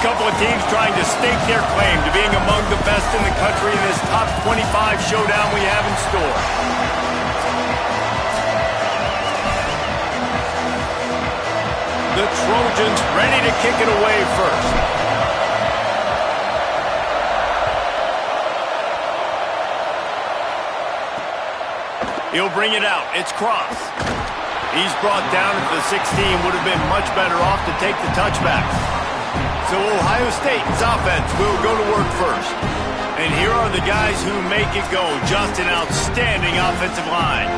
Couple of teams trying to stake their claim to being among the best in the country in this top 25 showdown we have in store. The Trojans ready to kick it away first. He'll bring it out. It's Cross. He's brought down at the 16. Would have been much better off to take the touchback. So Ohio State's offense will go to work first. And here are the guys who make it go. Just an outstanding offensive line.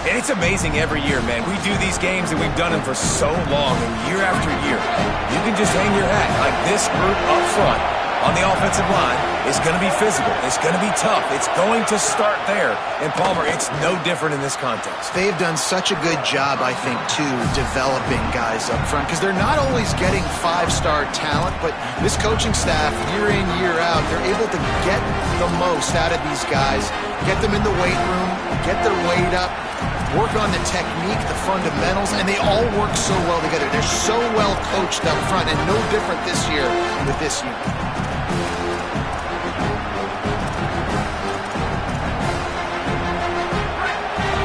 And it's amazing every year, man. We do these games and we've done them for so long, and year after year, you can just hang your hat. Like this group up front on the offensive line is going to be physical. It's going to be tough. It's going to start there. And Palmer, it's no different in this context. They've done such a good job, I think, too, developing guys up front, because they're not always getting five-star talent, but this coaching staff, year in, year out, they're able to get the most out of these guys, get them in the weight room, get their weight up, work on the technique, the fundamentals, and they all work so well together. They're so well coached up front, and no different this year with this unit.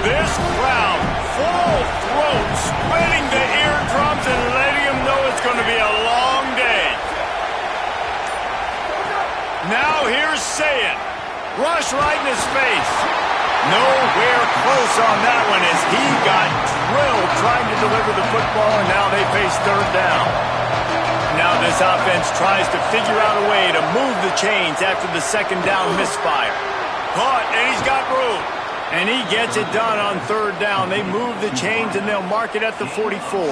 This crowd, full throat, splitting the eardrums and letting them know it's going to be a long day. Now here's Sayin. Rush right in his face. Nowhere close on that one as he got drilled trying to deliver the football, and now they face third down. Now this offense tries to figure out a way to move the chains after the second down misfire. Caught, and he's got room. And he gets it done on third down. They move the chains, and they'll mark it at the 44.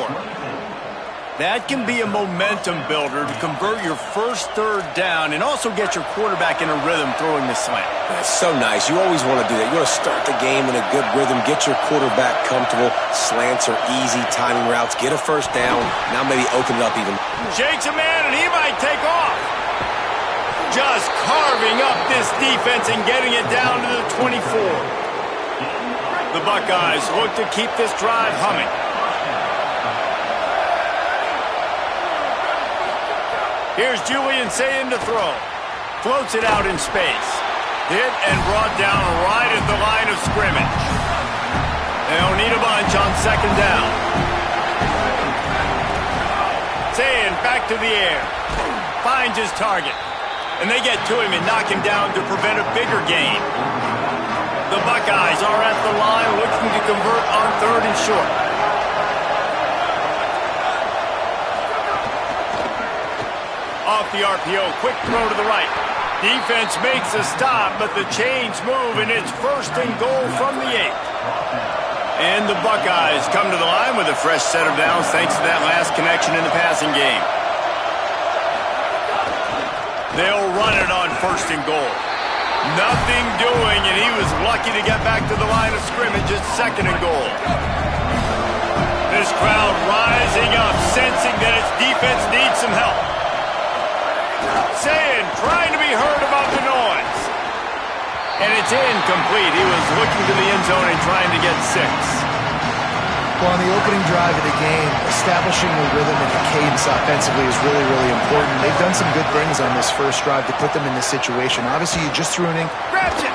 That can be a momentum builder to convert your first third down and also get your quarterback in a rhythm throwing the slant. That's so nice. You always want to do that. You want to start the game in a good rhythm, get your quarterback comfortable. Slants are easy, timing routes, get a first down. Now maybe open it up even. Shakes a man, and he might take off. Just carving up this defense and getting it down to the 24. The Buckeyes look to keep this drive humming. Here's Julian Sayin to throw. Floats it out in space. Hit and brought down right at the line of scrimmage. They'll need a bunch on second down. Sayin back to the air. Finds his target. And they get to him and knock him down to prevent a bigger gain. The Buckeyes are at the line looking to convert on third and short. Off the RPO, quick throw to the right. Defense makes a stop, but the chains move, and it's first and goal from the 8. And the Buckeyes come to the line with a fresh set of downs thanks to that last connection in the passing game. They'll run it on first and goal. Nothing doing, and he was lucky to get back to the line of scrimmage at second and goal. This crowd rising up, sensing that its defense needs some help. Sayin trying to be heard above the noise. And it's incomplete. He was looking to the end zone and trying to get 6. Well, on the opening drive of the game, establishing the rhythm and the cadence offensively is really, really important. They've done some good things on this first drive to put them in this situation. Obviously, you just threw an grabs it.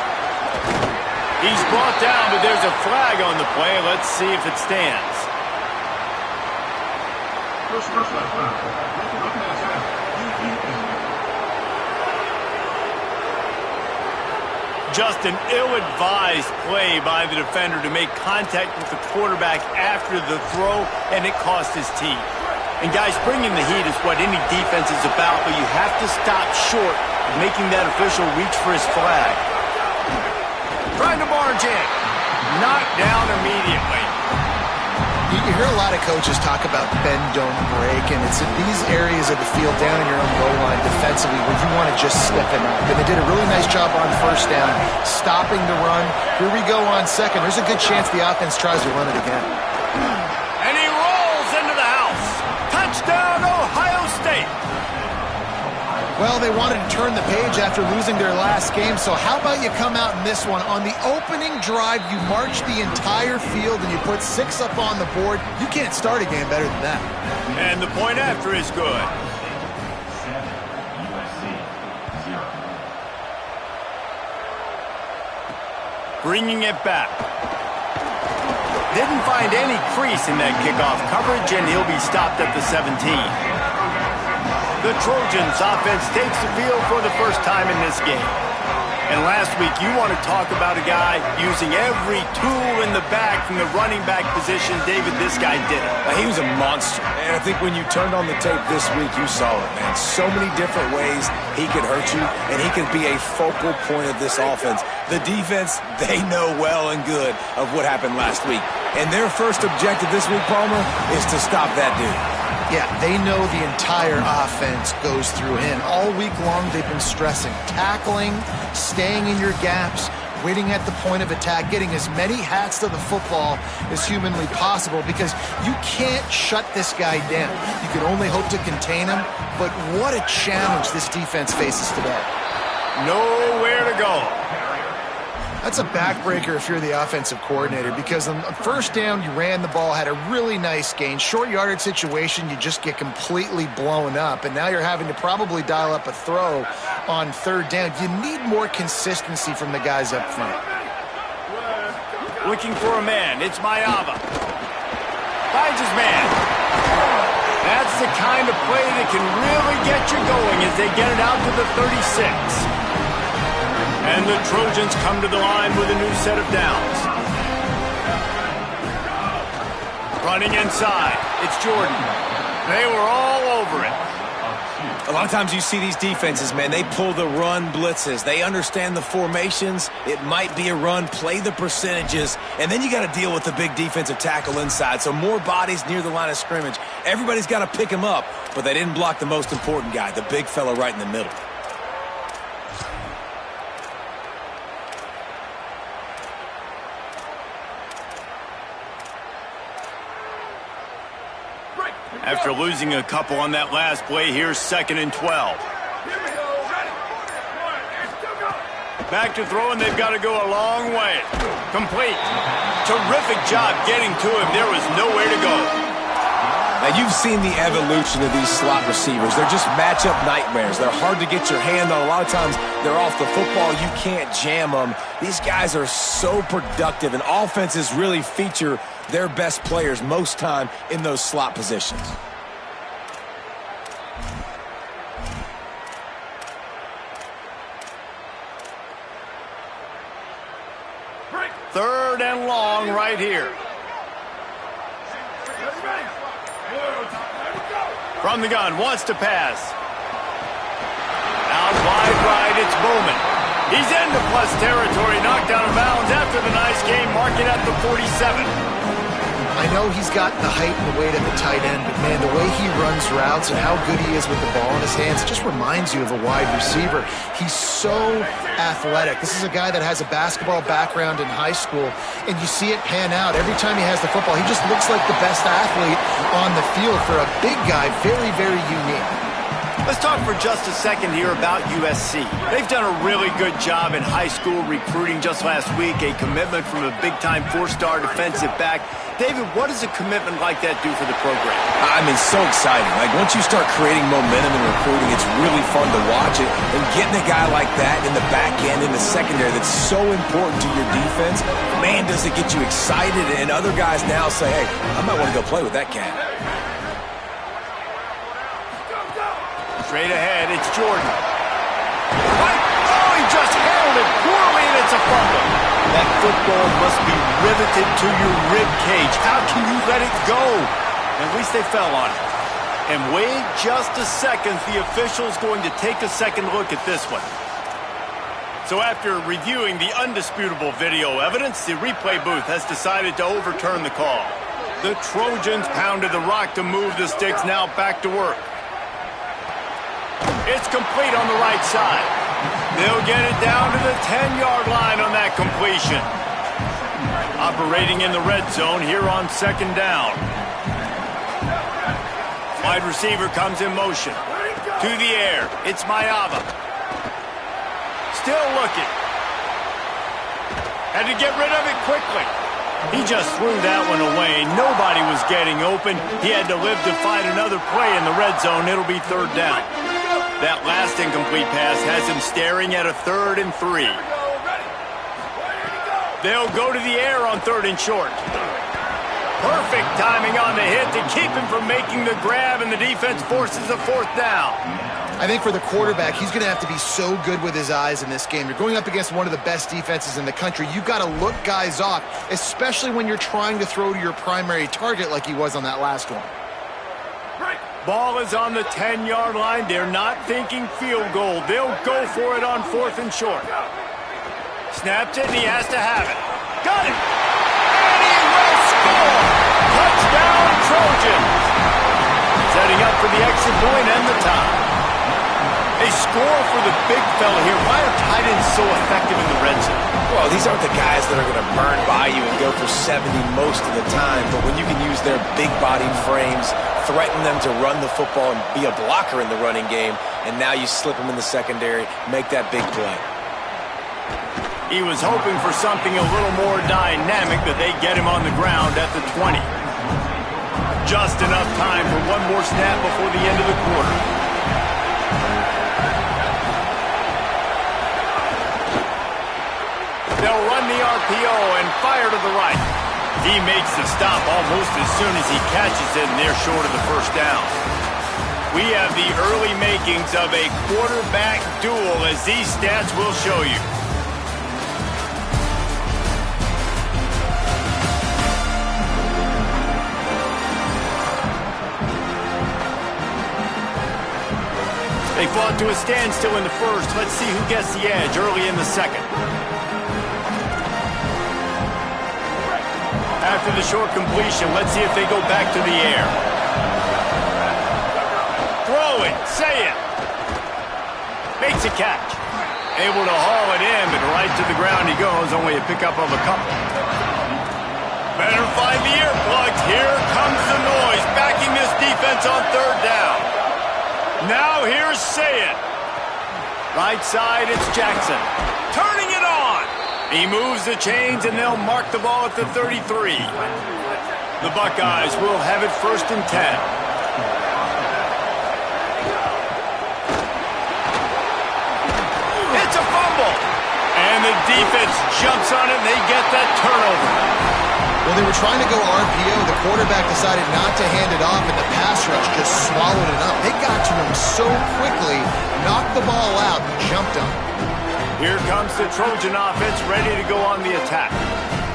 He's brought down, but there's a flag on the play. Let's see if it stands. Just an ill-advised play by the defender to make contact with the quarterback after the throw, and it cost his team. And guys, bringing the heat is what any defense is about, but you have to stop short of making that official reach for his flag. Trying to barge in. Knocked down immediately. You hear a lot of coaches talk about bend, don't break, and it's in these areas of the field down in your own goal line defensively where you want to just stiffen up. And they did a really nice job on first down, stopping the run. Here we go on second. There's a good chance the offense tries to run it again. And he rolls into the house. Touchdown, Ohio State. Well, they wanted to turn the page after losing their last game, so how about you come out in this one? On the opening drive, you march the entire field and you put 6 up on the board. You can't start a game better than that. And the point after is good. Bringing it back. Didn't find any crease in that kickoff coverage, and he'll be stopped at the 17. The Trojans offense takes the field for the first time in this game. And last week, you want to talk about a guy using every tool in the bag from the running back position. David, this guy did it. He was a monster. And I think when you turned on the tape this week, you saw it, man. So many different ways he could hurt you, and he could be a focal point of this offense. The defense, they know well and good of what happened last week. And their first objective this week, Palmer, is to stop that dude. Yeah, they know the entire offense goes through him. All week long, they've been stressing tackling, staying in your gaps, winning at the point of attack, getting as many hats to the football as humanly possible, because you can't shut this guy down. You can only hope to contain him, but what a challenge this defense faces today. Nowhere to go. That's a backbreaker if you're the offensive coordinator, because on first down, you ran the ball, had a really nice gain. Short yardage situation, you just get completely blown up, and now you're having to probably dial up a throw on third down. You need more consistency from the guys up front. Looking for a man. It's Mayava. Finds his man. That's the kind of play that can really get you going as they get it out to the 36. And the Trojans come to the line with a new set of downs. Running inside. It's Jordan. They were all over it. A lot of times you see these defenses, man, they pull the run blitzes. They understand the formations. It might be a run, play the percentages, and then you got to deal with the big defensive tackle inside. So more bodies near the line of scrimmage. Everybody's got to pick him up, but they didn't block the most important guy, the big fella right in the middle. After losing a couple on that last play, here's 2nd and 12. Back to throw, and they've got to go a long way. Complete. Terrific job getting to him. There was nowhere to go. Now, you've seen the evolution of these slot receivers. They're just matchup nightmares. They're hard to get your hand on. A lot of times, they're off the football. You can't jam them. These guys are so productive, and offenses really feature their best players most time in those slot positions. Third and long right here. From the gun, wants to pass. Out wide right, it's Bowman. He's into plus territory, knocked out of bounds after the nice game, mark it at the 47. I know he's got the height and the weight of a tight end, but man, the way he runs routes and how good he is with the ball in his hands just reminds you of a wide receiver. He's so athletic. This is a guy that has a basketball background in high school, and you see it pan out. Every time he has the football, he just looks like the best athlete on the field for a big guy. Very, very unique. Let's talk for just a second here about USC. They've done a really good job in high school recruiting. Just last week, a commitment from a big-time four-star defensive back. David, what does a commitment like that do for the program? I mean, so exciting. Like, once you start creating momentum in recruiting, it's really fun to watch it. And getting a guy like that in the back end, in the secondary, that's so important to your defense, man, does it get you excited. And other guys now say, hey, I might want to go play with that cat. Straight ahead, it's Jordan. Right. Oh, he just handled it poorly, and it's a fumble. That football must be riveted to your rib cage. How can you let it go? At least they fell on it. And wait just a second. The official's going to take a second look at this one. So after reviewing the undisputable video evidence, the replay booth has decided to overturn the call. The Trojans pounded the rock to move the sticks. Now back to work. It's complete on the right side. They'll get it down to the 10-yard line on that completion. Operating in the red zone here on 2nd down. Wide receiver comes in motion. To the air. It's Mayava. Still looking. Had to get rid of it quickly. He just threw that one away. Nobody was getting open. He had to live to fight another play in the red zone. It'll be 3rd down. That last incomplete pass has him staring at a 3rd and 3. They'll go to the air on 3rd and short. Perfect timing on the hit to keep him from making the grab, and the defense forces a 4th down. I think for the quarterback, he's going to have to be so good with his eyes in this game. You're going up against one of the best defenses in the country. You've got to look guys off, especially when you're trying to throw to your primary target like he was on that last one. Ball is on the 10-yard line. They're not thinking field goal. They'll go for it on 4th and short. Snapped it, and he has to have it. Got it! And he will score! Touchdown, Trojans! Setting up for the extra point and the tie. They score for the big fella here. Why are tight ends so effective in the red zone? Well, these aren't the guys that are going to burn by you and go for 70 most of the time, but when you can use their big-bodied frames, threaten them to run the football and be a blocker in the running game, and now you slip them in the secondary, make that big play. He was hoping for something a little more dynamic, but they get him on the ground at the 20. Just enough time for one more snap before the end of the quarter. They'll run the RPO and fire to the right. He makes the stop almost as soon as he catches it, and they're short of the 1st down. We have the early makings of a quarterback duel, as these stats will show you. They fought to a standstill in the 1st. Let's see who gets the edge early in the 2nd. After the short completion, let's see if they go back to the air. Throw it, say it. Makes a catch. Able to haul it in, but right to the ground he goes, only a pickup of a couple. Better find the earplugs. Here comes the noise, backing this defense on 3rd down. Now here's Say It. Right side, it's Jackson. Turning it on. He moves the chains, and they'll mark the ball at the 33. The Buckeyes will have it 1st and 10. It's a fumble. And the defense jumps on it, and they get that turnover. When they were trying to go RPO, the quarterback decided not to hand it off, and the pass rush just swallowed it up. They got to him so quickly, knocked the ball out, and jumped on him. Here comes the Trojan offense ready to go on the attack.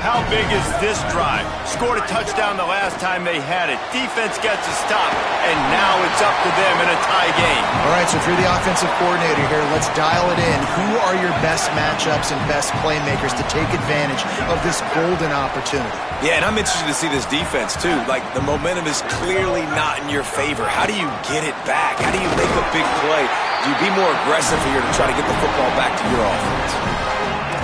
How big is this drive? Scored a touchdown the last time they had it. Defense gets a stop, and now it's up to them in a tie game. All right, so if you're the offensive coordinator here, let's dial it in. Who are your best matchups and best playmakers to take advantage of this golden opportunity? Yeah, and I'm interested to see this defense, too. Like, the momentum is clearly not in your favor. How do you get it back? How do you make a big play? Do you be more aggressive here to try to get the football back to your offense?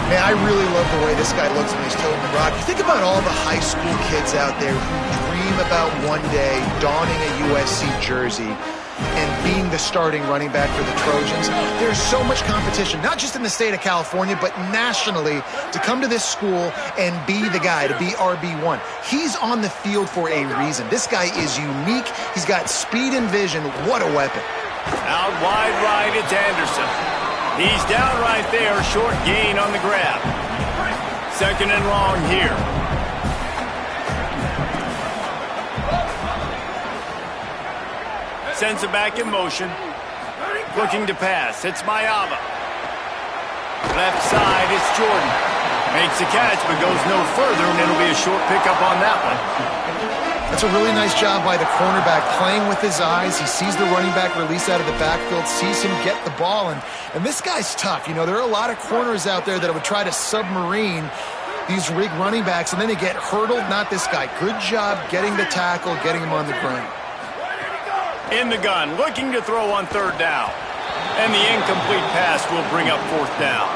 Man, I really love the way this guy looks when he's toting the rock. You think about all the high school kids out there who dream about one day donning a USC jersey and being the starting running back for the Trojans. There's so much competition, not just in the state of California, but nationally, to come to this school and be the guy, to be RB1. He's on the field for a reason. This guy is unique. He's got speed and vision. What a weapon. Out wide right, it's Anderson. He's down right there, short gain on the grab. 2nd and long here. Sends it back in motion. Looking to pass. It's Mayava. Left side, it's Jordan. Makes the catch, but goes no further, and it'll be a short pickup on that one. That's a really nice job by the cornerback, playing with his eyes. He sees the running back release out of the backfield, sees him get the ball, and this guy's tough. You know, there are a lot of corners out there that would try to submarine these rig running backs, and then they get hurdled. Not this guy. Good job getting the tackle, getting him on the ground. In the gun, looking to throw on 3rd down. And the incomplete pass will bring up 4th down.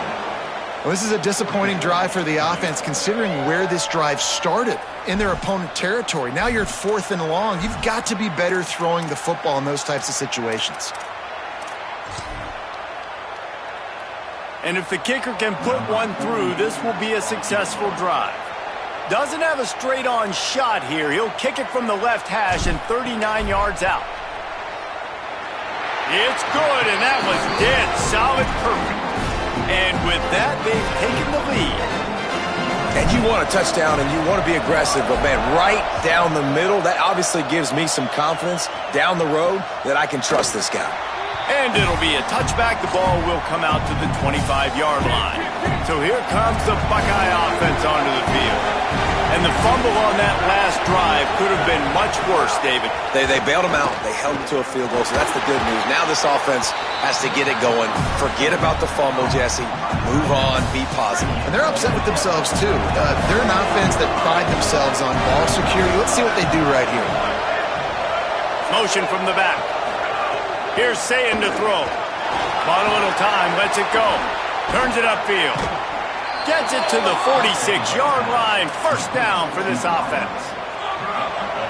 Well, this is a disappointing drive for the offense, considering where this drive started, in their opponent territory. Now you're at 4th and long. You've got to be better throwing the football in those types of situations. And if the kicker can put one through, this will be a successful drive. Doesn't have a straight-on shot here. He'll kick it from the left hash and 39 yards out. It's good, and that was dead solid perfect. And with that, they've taken the lead. And you want a touchdown and you want to be aggressive, but, man, right down the middle, that obviously gives me some confidence down the road that I can trust this guy. And it'll be a touchback. The ball will come out to the 25-yard line. So here comes the Buckeye offense onto the field. And the fumble on that last drive could have been much worse, David. They bailed him out. They held him to a field goal, so that's the good news. Now this offense has to get it going. Forget about the fumble, Jesse. Move on. Be positive. And they're upset with themselves, too. They're an offense that pride themselves on ball security. Let's see what they do right here. Motion from the back. Here's Sayin to throw. Bought a little time. Lets it go. Turns it upfield. Gets it to the 46-yard line. First down for this offense.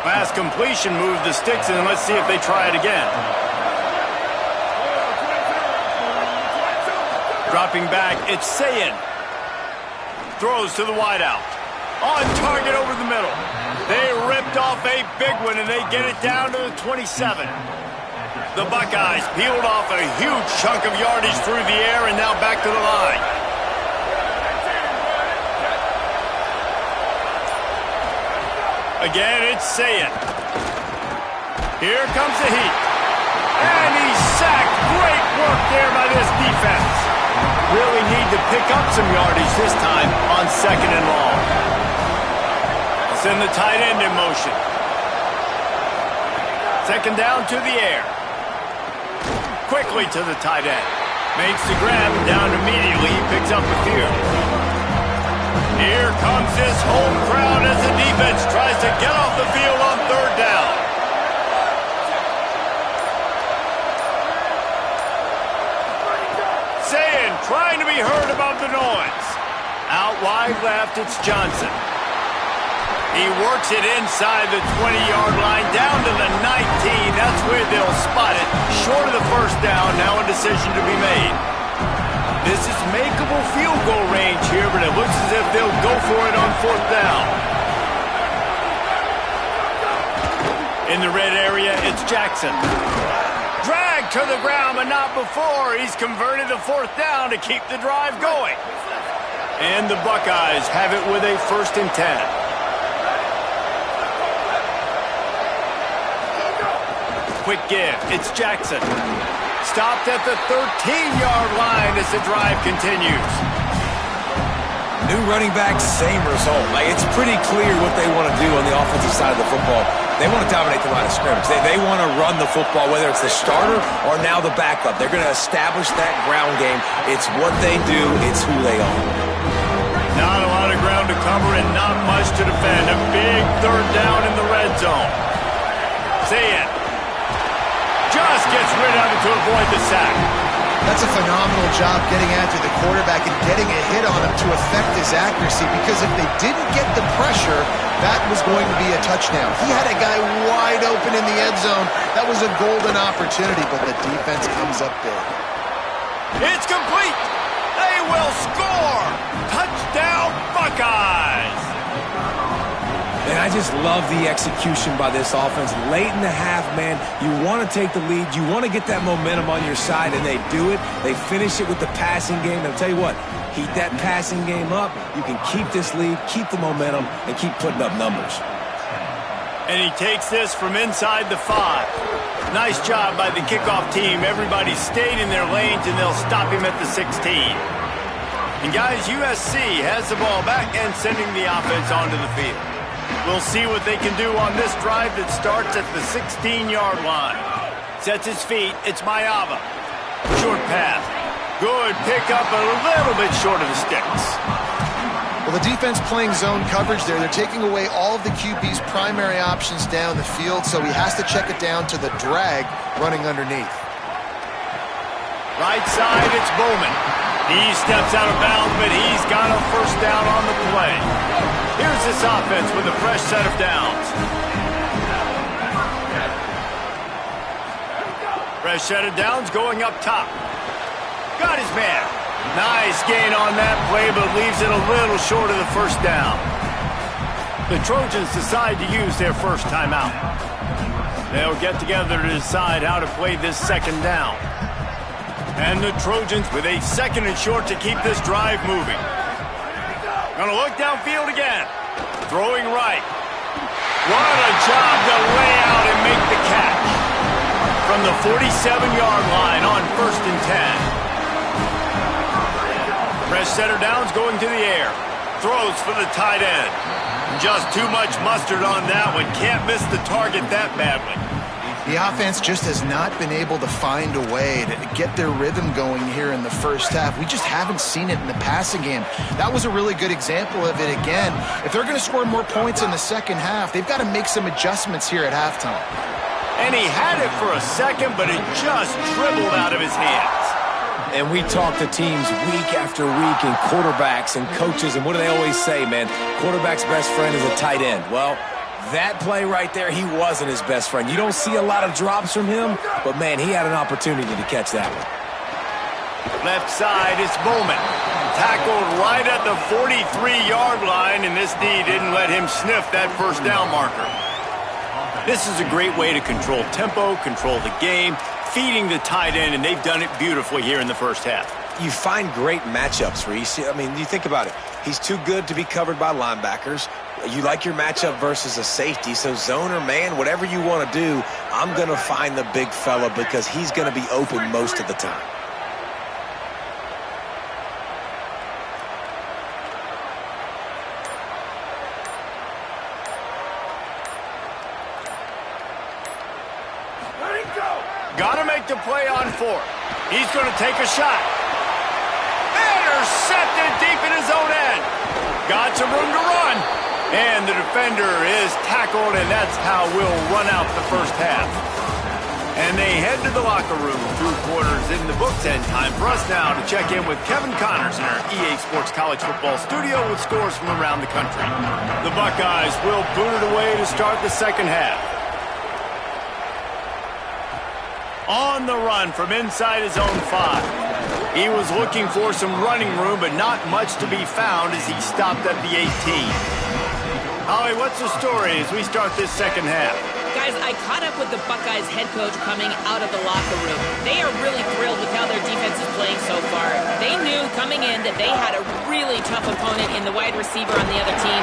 Last completion moved the sticks, and let's see if they try it again. Dropping back, it's Sayin. Throws to the wideout. On target over the middle. They ripped off a big one, and they get it down to the 27. The Buckeyes peeled off a huge chunk of yardage through the air, and now back to the line. Again, it's Sayin. Here comes the heat. And he's sacked. Great work there by this defense. Really need to pick up some yardage this time on 2nd and long. I'll send the tight end in motion. 2nd down to the air. Quickly to the tight end. Makes the grab, down immediately. He picks up the field. Here comes this home crowd as the defense tries to get off the field on 3rd down. Sayin trying to be heard above the noise. Out wide left, it's Johnson. He works it inside the 20-yard line, down to the 19. That's where they'll spot it. Short of the first down, now a decision to be made. This is makeable field goal range here, but it looks as if they'll go for it on 4th down. In the red area, it's Jackson. Dragged to the ground, but not before. He's converted the 4th down to keep the drive going. And the Buckeyes have it with a 1st and 10. Quick give. It's Jackson. Stopped at the 13-yard line as the drive continues. New running back, same result. It's pretty clear what they want to do on the offensive side of the football. They want to dominate the line of scrimmage. They want to run the football, whether it's the starter or now the backup. They're going to establish that ground game. It's what they do. It's who they are. Not a lot of ground to cover and not much to defend. A big 3rd down in the red zone. Sayin just gets rid of it to avoid the sack. That's a phenomenal job getting after the quarterback and getting a hit on him to affect his accuracy, because if they didn't get the pressure, that was going to be a touchdown. He had a guy wide open in the end zone. That was a golden opportunity, but the defense comes up big. It's complete. They will score. Touchdown, Buckeyes. And I just love the execution by this offense. Late in the half, man, you want to take the lead. You want to get that momentum on your side, and they do it. They finish it with the passing game. And I'll tell you what, keep that passing game up. You can keep this lead, keep the momentum, and keep putting up numbers. And he takes this from inside the 5. Nice job by the kickoff team. Everybody stayed in their lanes, and they'll stop him at the 16. And guys, USC has the ball back and sending the offense onto the field. We'll see what they can do on this drive that starts at the 16-yard line. Sets his feet. It's Mayava. Short pass. Good pickup, a little bit short of the sticks. Well, the defense playing zone coverage there. They're taking away all of the QB's primary options down the field, so he has to check it down to the drag running underneath. Right side, it's Bowman. He steps out of bounds, but he's got a 1st down on the play. Here's this offense with a fresh set of downs. Fresh set of downs going up top. Got his man. Nice gain on that play, but leaves it a little short of the 1st down. The Trojans decide to use their first timeout. They'll get together to decide how to play this 2nd down. And the Trojans with a 2nd and short to keep this drive moving. Gonna look downfield again. Throwing right. What a job to lay out and make the catch. From the 47-yard line on 1st and 10. Press center downs going to the air. Throws for the tight end. Just too much mustard on that one. Can't miss the target that badly. The offense just has not been able to find a way to get their rhythm going here in the first half. We just haven't seen it in the passing game. That was a really good example of it again. If they're going to score more points in the second half, they've got to make some adjustments here at halftime. And he had it for a second, but it just dribbled out of his hands. And we talk to teams week after week and quarterbacks and coaches, and what do they always say, man? Quarterback's best friend is a tight end. Well, that play right there, he wasn't his best friend. You don't see a lot of drops from him, but, man, he had an opportunity to catch that one. Left side, it's Bowman. Tackled right at the 43-yard line, and this D didn't let him sniff that first down marker. This is a great way to control tempo, control the game, feeding the tight end, and they've done it beautifully here in the first half. You find great matchups, Reese. I mean, you think about it. He's too good to be covered by linebackers. You like your matchup versus a safety, so zone or man, whatever you want to do, I'm going to find the big fella because he's going to be open most of the time. Got to make the play on 4th. He's going to take a shot. Intercepted deep in his own end. Got some room to run. And the defender is tackled, and that's how we'll run out the first half. And they head to the locker room. 2 quarters in the books, and time for us now to check in with Kevin Connors in our EA Sports College Football studio with scores from around the country. The Buckeyes will boot it away to start the second half. On the run from inside his own 5. He was looking for some running room, but not much to be found as he stopped at the 18. Holly, what's the story as we start this second half? Guys, I caught up with the Buckeyes head coach coming out of the locker room. They are really thrilled with how their defense is playing so far. They knew coming in that they had a really tough opponent in the wide receiver on the other team,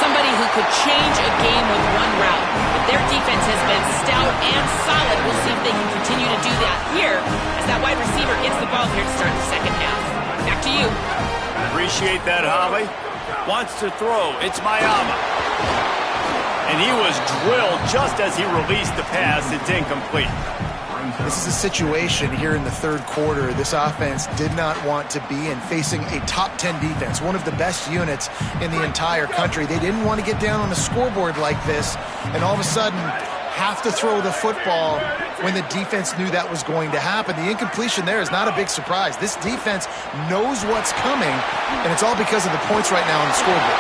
somebody who could change a game with one route. But their defense has been stout and solid. We'll see if they can continue to do that here as that wide receiver gets the ball here to start the second half. Back to you. Appreciate that, Holly. Wants to throw. It's Mayama. And he was drilled just as he released the pass. It's incomplete. This is a situation here in the third quarter this offense did not want to be in, facing a top 10 defense, one of the best units in the entire country. They didn't want to get down on the scoreboard like this and all of a sudden have to throw the football when the defense knew that was going to happen. The incompletion there is not a big surprise. This defense knows what's coming, and it's all because of the points right now on the scoreboard.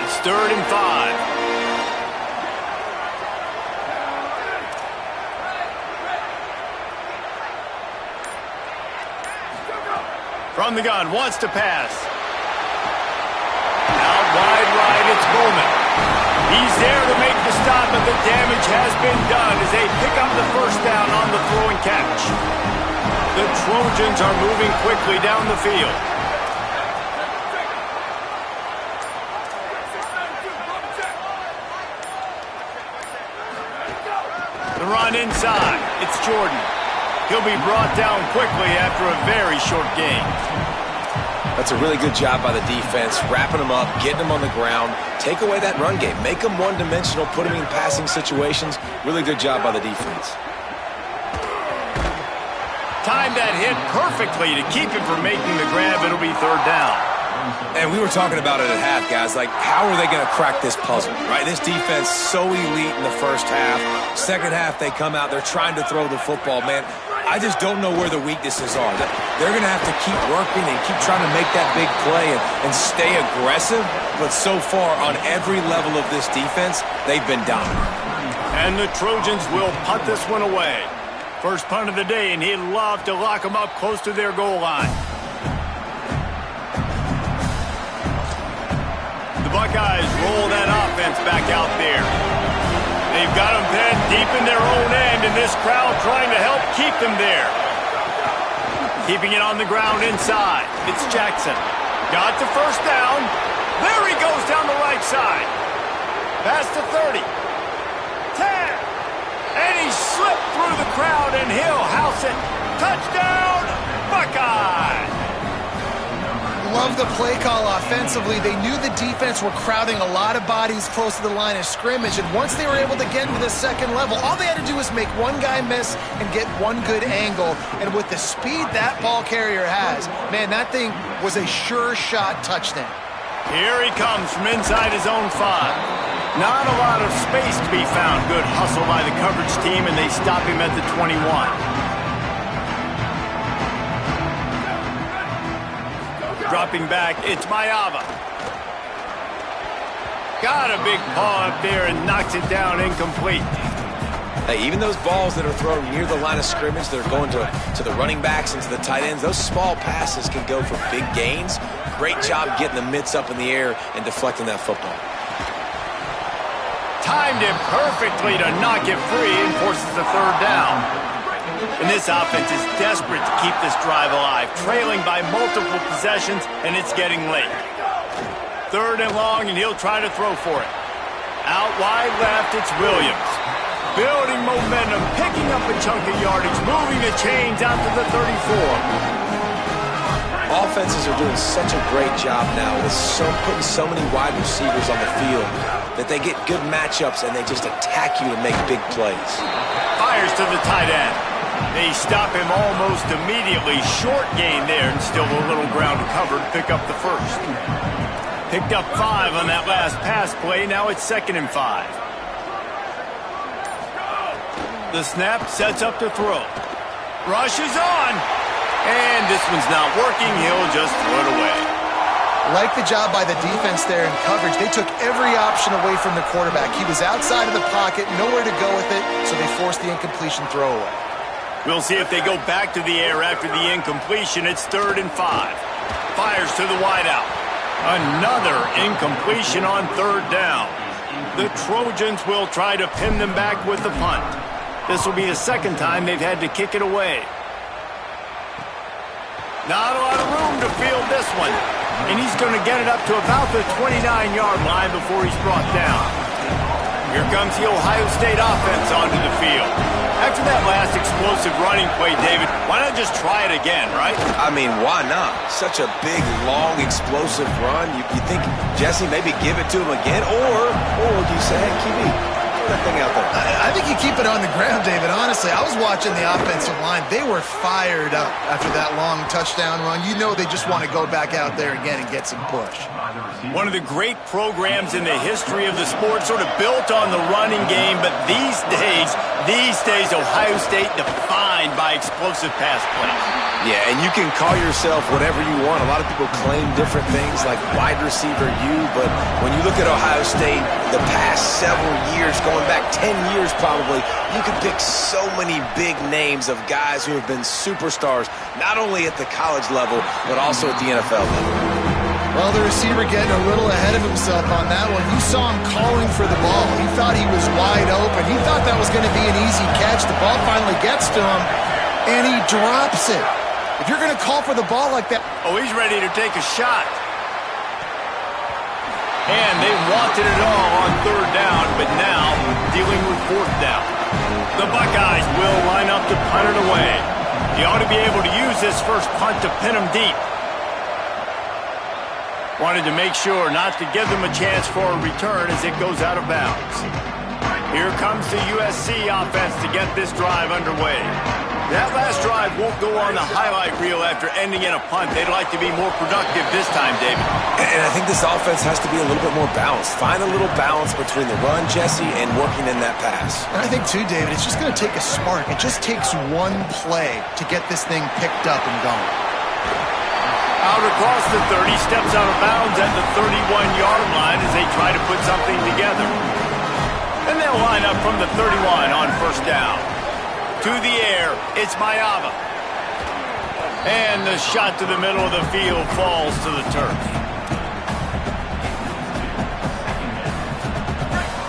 It's 3rd and 5. From the gun, wants to pass. Out wide right, it's Bowman. He's there to make the stop, but the damage has been done as they pick up the first down on the throw and catch. The Trojans are moving quickly down the field. The run inside, it's Jordan. He'll be brought down quickly after a very short game. That's a really good job by the defense, wrapping them up, getting them on the ground, take away that run game, make them one-dimensional, put them in passing situations. Really good job by the defense. Timed that hit perfectly to keep him from making the grab. It'll be 3rd down. And we were talking about it at half, guys. Like, how are they going to crack this puzzle, right? This defense so elite in the first half. Second half, they come out. They're trying to throw the football, man. I just don't know where the weaknesses are. They're going to have to keep working and keep trying to make that big play and stay aggressive. But so far, on every level of this defense, they've been dominant. And the Trojans will punt this one away. First punt of the day, and he'd love to lock them up close to their goal line. The Buckeyes roll that offense back out there. They've got them pinned deep in their own end, and this crowd trying to help keep them there. Keeping it on the ground inside. It's Jackson. Got the first down. There he goes down the right side. Past the 30. 10. And he slipped through the crowd, and he'll house it. Touchdown, Buckeye! Love the play call offensively. They knew the defense were crowding a lot of bodies close to the line of scrimmage, and once they were able to get into the second level, all they had to do was make one guy miss and get one good angle. And with the speed that ball carrier has, man, that thing was a sure shot touchdown. Here he comes from inside his own 5. Not a lot of space to be found. Good hustle by the coverage team, and they stop him at the 21. Dropping back, it's Mayava. Got a big paw up there and knocks it down incomplete. Hey, even those balls that are thrown near the line of scrimmage that are going to the running backs and to the tight ends, those small passes can go for big gains. Great job getting the mitts up in the air and deflecting that football. Timed it perfectly to knock it free and forces the third down. And this offense is desperate to keep this drive alive, trailing by multiple possessions, and it's getting late. 3rd and long, and he'll try to throw for it. Out wide left, it's Williams. Building momentum, picking up a chunk of yardage, moving the chains out to the 34. Offenses are doing such a great job now with putting so many wide receivers on the field that they get good matchups and they just attack you to make big plays. Fires to the tight end. They stop him almost immediately. Short gain there and still a little ground to cover to pick up the first. Picked up 5 on that last pass play. Now it's 2nd and 5. The snap sets up to throw. Rush is on. And this one's not working. He'll just throw it away. Like the job by the defense there in coverage. They took every option away from the quarterback. He was outside of the pocket, nowhere to go with it, so they forced the incompletion throwaway. We'll see if they go back to the air after the incompletion. It's 3rd and 5. Fires to the wideout. Another incompletion on 3rd down. The Trojans will try to pin them back with the punt. This will be the 2nd time they've had to kick it away. Not a lot of room to field this one. And he's going to get it up to about the 29-yard line before he's brought down. Here comes the Ohio State offense onto the field. After that last explosive running play, David, why not just try it again, right? I mean, why not? Such a big, long, explosive run. You think, Jesse, maybe give it to him again? Or do you say, hey, QB, throw that thing out there? I think you keep it on the ground, David. Honestly, I was watching the offensive line. They were fired up after that long touchdown run. You know they just want to go back out there again and get some push. One of the great programs in the history of the sport, sort of built on the running game, but these days, Ohio State defined by explosive pass plays. Yeah, and you can call yourself whatever you want. A lot of people claim different things like wide receiver U, but when you look at Ohio State, the past several years, going back 10 years probably, you can pick so many big names of guys who have been superstars, not only at the college level, but also at the NFL level. Well, the receiver getting a little ahead of himself on that one. You saw him calling for the ball. He thought he was wide open. He thought that was going to be an easy catch. The ball finally gets to him, and he drops it. If you're going to call for the ball like that... Oh, he's ready to take a shot. And they wanted it all on 3rd down, but now dealing with 4th down. The Buckeyes will line up to punt it away. He ought to be able to use this first punt to pin him deep. Wanted to make sure not to give them a chance for a return as it goes out of bounds. Here comes the USC offense to get this drive underway. That last drive won't go on the highlight reel after ending in a punt. They'd like to be more productive this time, David. And I think this offense has to be a little bit more balanced. Find a little balance between the run, Jesse, and working in that pass. And I think, too, David, it's just going to take a spark. It just takes one play to get this thing picked up and going. Out across the 30, steps out of bounds at the 31-yard line as they try to put something together. And they'll line up from the 31 on 1st down. To the air, it's Mayava. And the shot to the middle of the field falls to the turf.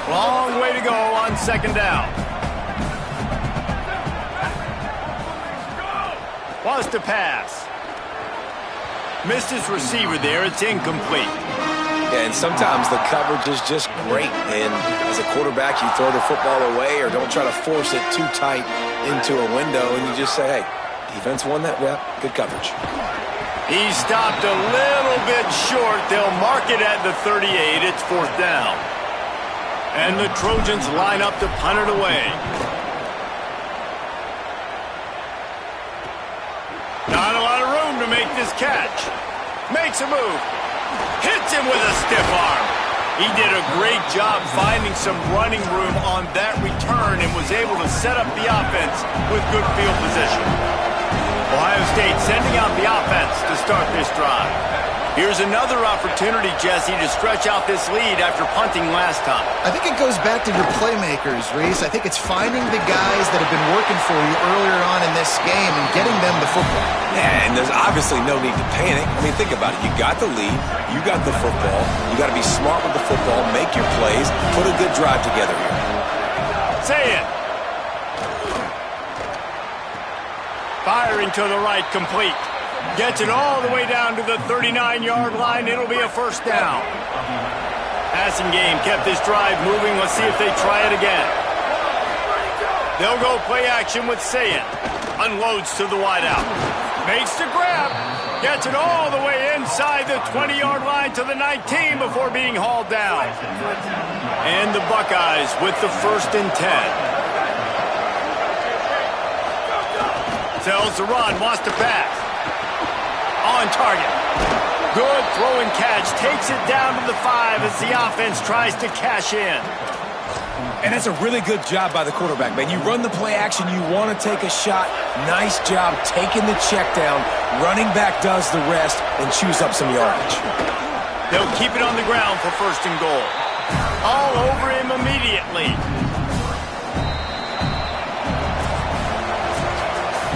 Long way to go on second down. Wants to pass. Missed his receiver there. It's incomplete. Yeah, and sometimes the coverage is just great. And as a quarterback, you throw the football away or don't try to force it too tight into a window, and you just say, hey, defense won that. Yeah, good coverage. He stopped a little bit short. They'll mark it at the 38. It's fourth down. And the Trojans line up to punt it away. Not a lot of room to make this catch. Makes a move. Hits him with a stiff arm. He did a great job finding some running room on that return and was able to set up the offense with good field position. Ohio State sending out the offense to start this drive. Here's another opportunity, Jesse, to stretch out this lead after punting last time. I think it goes back to your playmakers, Reese. I think it's finding the guys that have been working for you earlier on in this game and getting them the football. Yeah, and there's obviously no need to panic. I mean, think about it. You got the lead. You got the football. You got to be smart with the football, make your plays, put a good drive together here. Say it. Firing to the right, complete. Gets it all the way down to the 39-yard line. It'll be a first down. Passing game kept this drive moving. Let's see if they try it again. They'll go play action with Sayin. Unloads to the wideout. Makes the grab. Gets it all the way inside the 20-yard line to the 19 before being hauled down. And the Buckeyes with the 1st and 10. Tells the run, wants to pass. On target. Good throw and catch. Takes it down to the 5 as the offense tries to cash in. And that's a really good job by the quarterback, man. You run the play action, you want to take a shot. Nice job taking the check down. Running back does the rest and chews up some yardage. They'll keep it on the ground for 1st and goal. All over him immediately.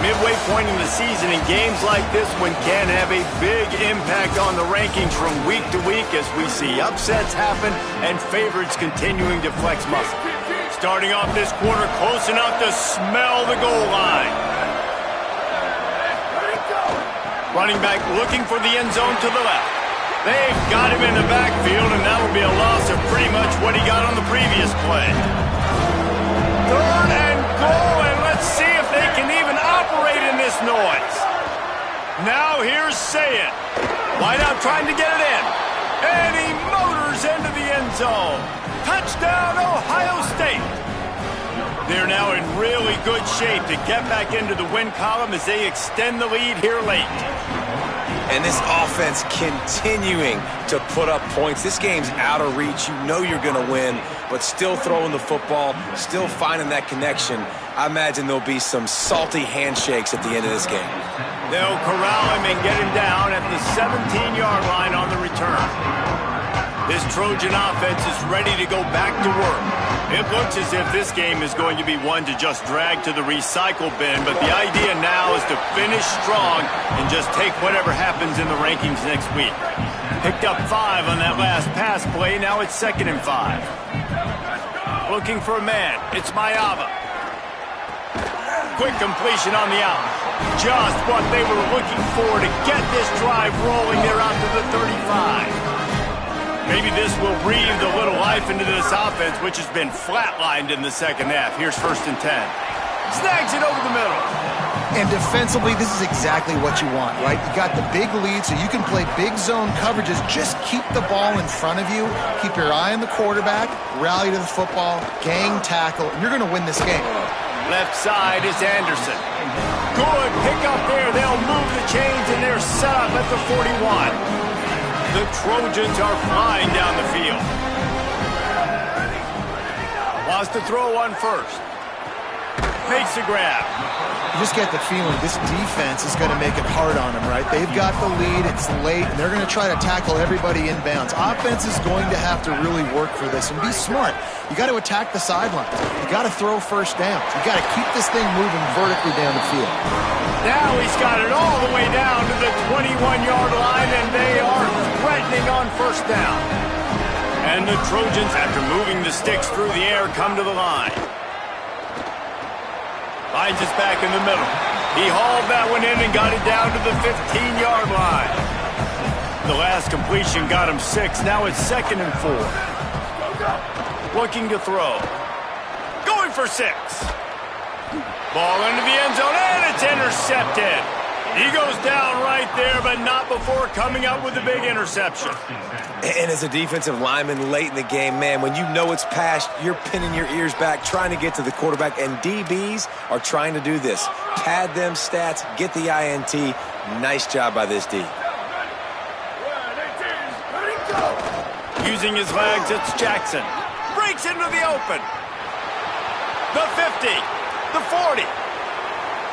Midway point in the season, and games like this one can have a big impact on the rankings from week to week as we see upsets happen and favorites continuing to flex muscle. Starting off this quarter close enough to smell the goal line. Running back looking for the end zone to the left. They've got him in the backfield, and that will be a loss of pretty much what he got on the previous play. 3rd and goal, and let's see if they can even operate in this noise. Now here's Sayin. Wideout trying to get it in. And he motors into the end zone. Touchdown, Ohio State. They're now in really good shape to get back into the win column as they extend the lead here late. And this offense continuing to put up points. This game's out of reach. You know you're going to win, but still throwing the football, still finding that connection. I imagine there'll be some salty handshakes at the end of this game. They'll corral him and get him down at the 17-yard line on the return. This Trojan offense is ready to go back to work. It looks as if this game is going to be one to just drag to the recycle bin, but the idea now is to finish strong and just take whatever happens in the rankings next week. Picked up 5 on that last pass play. Now it's 2nd and 5. Looking for a man. It's Mayava. Quick completion on the out. Just what they were looking for to get this drive rolling. They're out to the 35. Maybe this will breathe a little life into this offense, which has been flatlined in the second half. Here's 1st and 10. Snags it over the middle. And defensively, this is exactly what you want, right? You got the big lead, so you can play big zone coverages. Just keep the ball in front of you. Keep your eye on the quarterback. Rally to the football. Gang tackle. And you're going to win this game. Left side is Anderson. Good pick up there. They'll move the chains, and they're set up at the 41. The Trojans are flying down the field. Wants to throw one first. Makes the grab. You just get the feeling this defense is going to make it hard on them, right? They've got the lead. It's late, and they're going to try to tackle everybody inbounds. Offense is going to have to really work for this and be smart. You got to attack the sidelines. You got to throw first downs. You got to keep this thing moving vertically down the field. Now he's got it all the way down to the 21-yard line, and they are threatening on 1st down. And the Trojans, after moving the sticks through the air, come to the line. Finds us back in the middle. He hauled that one in and got it down to the 15-yard line. The last completion got him 6. Now it's 2nd and 4. Looking to throw. Going for 6. Ball into the end zone, and it's intercepted. He goes down right there, but not before coming up with a big interception. And as a defensive lineman late in the game, man, when you know it's past, you're pinning your ears back, trying to get to the quarterback, and DBs are trying to do this. Pad them stats, get the INT. Nice job by this D. Using his legs, it's Jackson. Breaks into the open. The 50, the 40.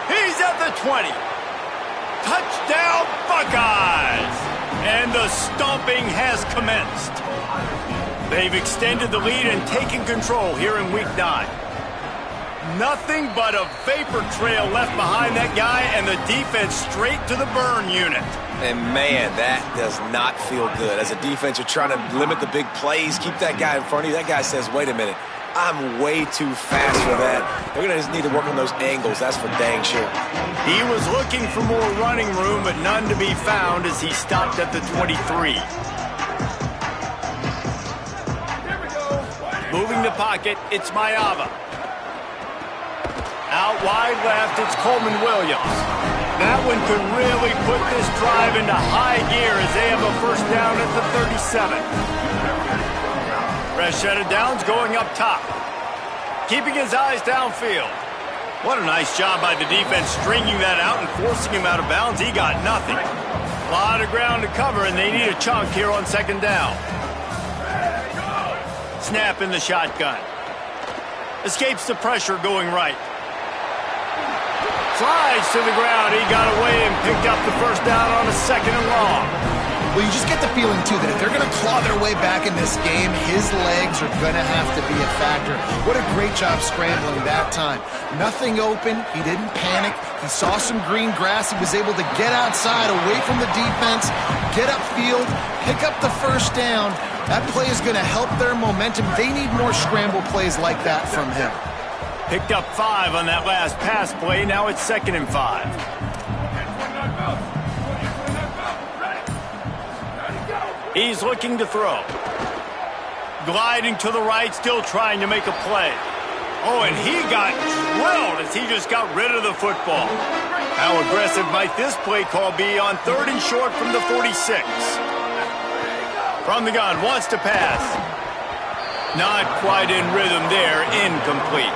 He's at the 20. Touchdown, Buckeyes! And the stomping has commenced. They've extended the lead and taken control here in Week 9. Nothing but a vapor trail left behind that guy, and the defense straight to the burn unit. And, man, that does not feel good. As a defense, you're trying to limit the big plays, keep that guy in front of you. That guy says, wait a minute, I'm way too fast for that. They're going to just need to work on those angles. That's for dang sure. He was looking for more running room, but none to be found as he stopped at the 23. Moving the pocket, it's Mayava. Out wide left, it's Coleman Williams. That one could really put this drive into high gear as they have a first down at the 37. Fresh set of downs going up top. Keeping his eyes downfield. What a nice job by the defense stringing that out and forcing him out of bounds. He got nothing. A lot of ground to cover, and they need a chunk here on 2nd down. Snap in the shotgun. Escapes the pressure going right. Slides to the ground. He got away and picked up the first down on a 2nd and long. Well, you just get the feeling, too, that if they're going to claw their way back in this game, his legs are going to have to be a factor. What a great job scrambling that time. Nothing open. He didn't panic. He saw some green grass. He was able to get outside, away from the defense, get upfield, pick up the first down. That play is going to help their momentum. They need more scramble plays like that from him. Picked up 5 on that last pass play. Now it's 2nd and 5. He's looking to throw. Gliding to the right, still trying to make a play. Oh, and he got drilled as he just got rid of the football. How aggressive might this play call be on 3rd and short from the 46? From the gun, wants to pass. Not quite in rhythm there, incomplete.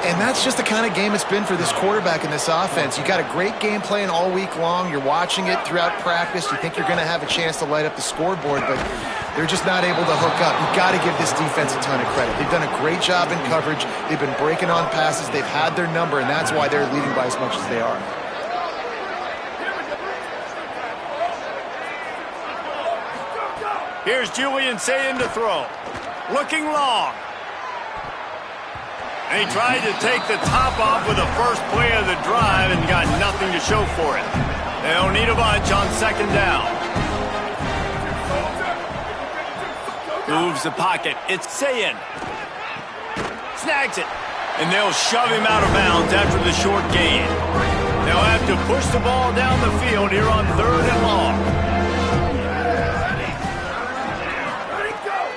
And that's just the kind of game it's been for this quarterback in this offense. You got a great game plan all week long. You're watching it throughout practice. You think you're going to have a chance to light up the scoreboard, but they're just not able to hook up. You've got to give this defense a ton of credit. They've done a great job in coverage. They've been breaking on passes. They've had their number, and that's why they're leading by as much as they are. Here's Julian Sayin to throw. Looking long. And he tried to take the top off with the first play of the drive and got nothing to show for it. They'll need a bunch on 2nd down. Moves the pocket. It's Sayin. Snags it. And they'll shove him out of bounds after the short gain. They'll have to push the ball down the field here on 3rd and long.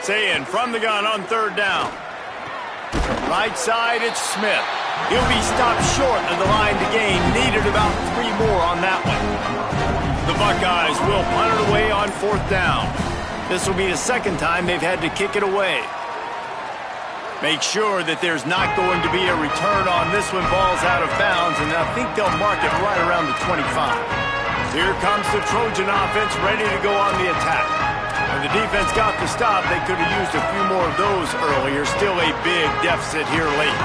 Sayin from the gun on 3rd down. Right side, it's Smith. He'll be stopped short of the line to gain. Needed about 3 more on that one. The Buckeyes will punt it away on 4th down. This will be the 2nd time they've had to kick it away. Make sure that there's not going to be a return on this one. Ball's out of bounds, and I think they'll mark it right around the 25. Here comes the Trojan offense ready to go on the attack. When the defense got the stop, they could have used a few more of those earlier. Still a big deficit here late.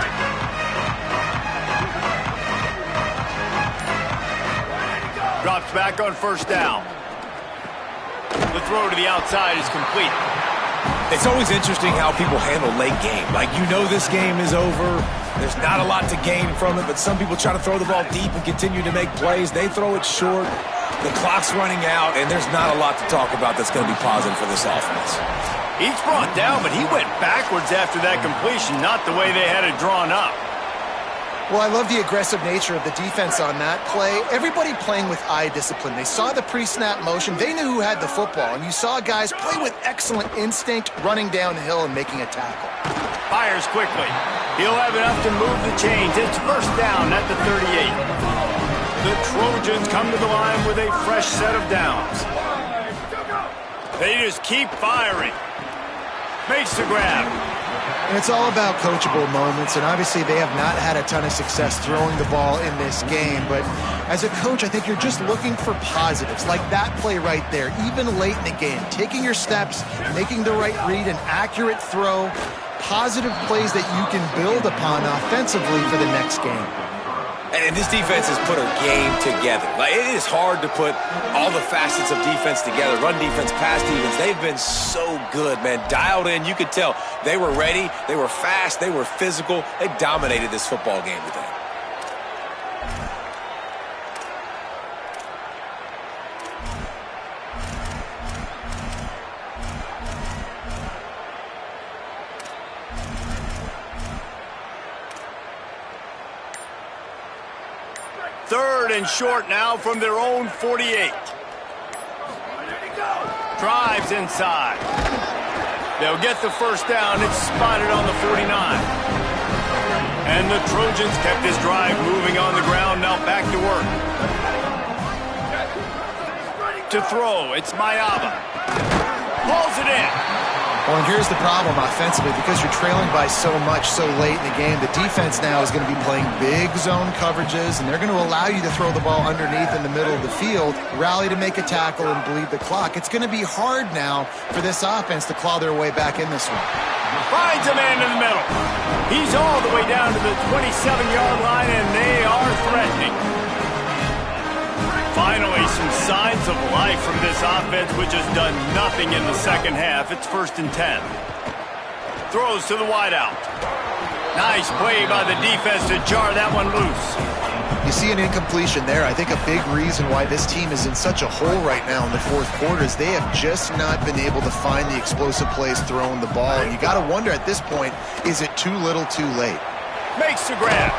Drops back on 1st down. The throw to the outside is complete. It's always interesting how people handle late game. Like, you know this game is over. There's not a lot to gain from it, but some people try to throw the ball deep and continue to make plays. They throw it short. The clock's running out, and there's not a lot to talk about that's going to be positive for this offense. He's brought down, but he went backwards after that completion, not the way they had it drawn up. Well, I love the aggressive nature of the defense on that play. Everybody playing with eye discipline. They saw the pre-snap motion. They knew who had the football, and you saw guys play with excellent instinct, running downhill and making a tackle. Fires quickly. He'll have enough to move the chains. It's first down at the 38. The Trojans come to the line with a fresh set of downs. They just keep firing. Makes the grab. And it's all about coachable moments, and obviously they have not had a ton of success throwing the ball in this game. But as a coach, I think you're just looking for positives, like that play right there, even late in the game. Taking your steps, making the right read, an accurate throw, positive plays that you can build upon offensively for the next game. And this defense has put a game together. Like, it is hard to put all the facets of defense together. Run defense, pass defense. They've been so good, man. Dialed in. You could tell they were ready. They were fast. They were physical. They dominated this football game today. Third and short now from their own 48. Drives inside. They'll get the first down. It's spotted on the 49. And the Trojans kept this drive moving on the ground. Now back to work. To throw, it's Mayaba. Pulls it in. Well, and here's the problem offensively. Because you're trailing by so much so late in the game, the defense now is going to be playing big zone coverages, and they're going to allow you to throw the ball underneath in the middle of the field, rally to make a tackle, and bleed the clock. It's going to be hard now for this offense to claw their way back in this one. Finds a man in the middle. He's all the way down to the 27-yard line, and they are threatening. Finally, some signs of life from this offense, which has done nothing in the second half. It's 1st and 10. Throws to the wideout. Nice play by the defense to jar that one loose. You see an incompletion there. I think a big reason why this team is in such a hole right now in the fourth quarter is they have just not been able to find the explosive plays throwing the ball. And you got to wonder at this point, is it too little too late? Makes the grab.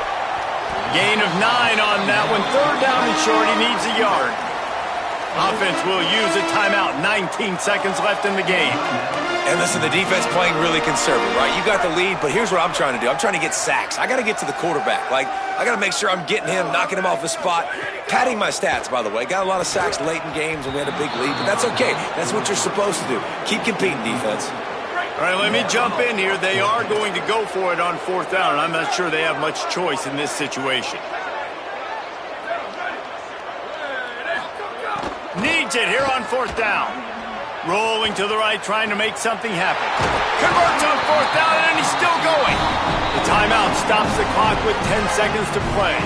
Gain of 9 on that one. Third down and short. He needs a yard. Offense will use a timeout. 19 seconds left in the game. And listen, the defense playing really conservative, right? You got the lead, but here's what I'm trying to do. I'm trying to get sacks. I got to get to the quarterback. Like, I got to make sure I'm getting him, knocking him off his spot. Padding my stats, by the way. Got a lot of sacks late in games when we had a big lead, but that's okay. That's what you're supposed to do. Keep competing, defense. All right, let me jump in here. They are going to go for it on 4th down, and I'm not sure they have much choice in this situation. Needs it here on 4th down. Rolling to the right, trying to make something happen. Converts on 4th down, and he's still going. The timeout stops the clock with 10 seconds to play.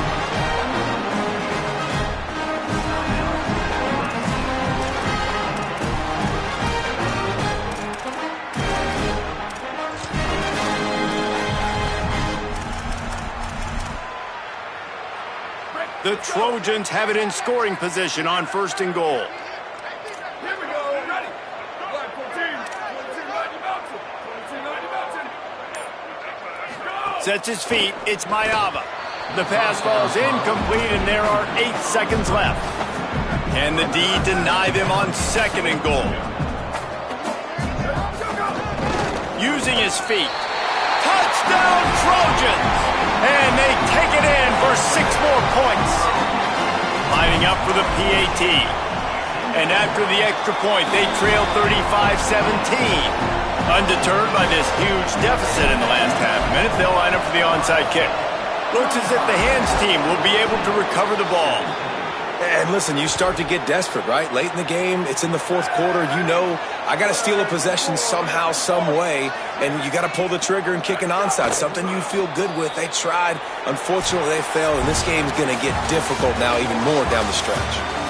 The Trojans have it in scoring position on 1st and goal. Sets his feet. It's Mayaba. The pass falls incomplete, and there are 8 seconds left. Can the D deny them on 2nd and goal? Using his feet. Touchdown, Trojans! And they take it in for 6 more points. Lining up for the PAT. And after the extra point, they trail 35-17. Undeterred by this huge deficit in the last half minute, they'll line up for the onside kick. Looks as if the hands team will be able to recover the ball. And listen, you start to get desperate, right? Late in the game, it's in the 4th quarter. You know, I got to steal a possession somehow, some way, and you got to pull the trigger and kick an onside, something you feel good with. They tried. Unfortunately, they failed, and this game's going to get difficult now, even more down the stretch.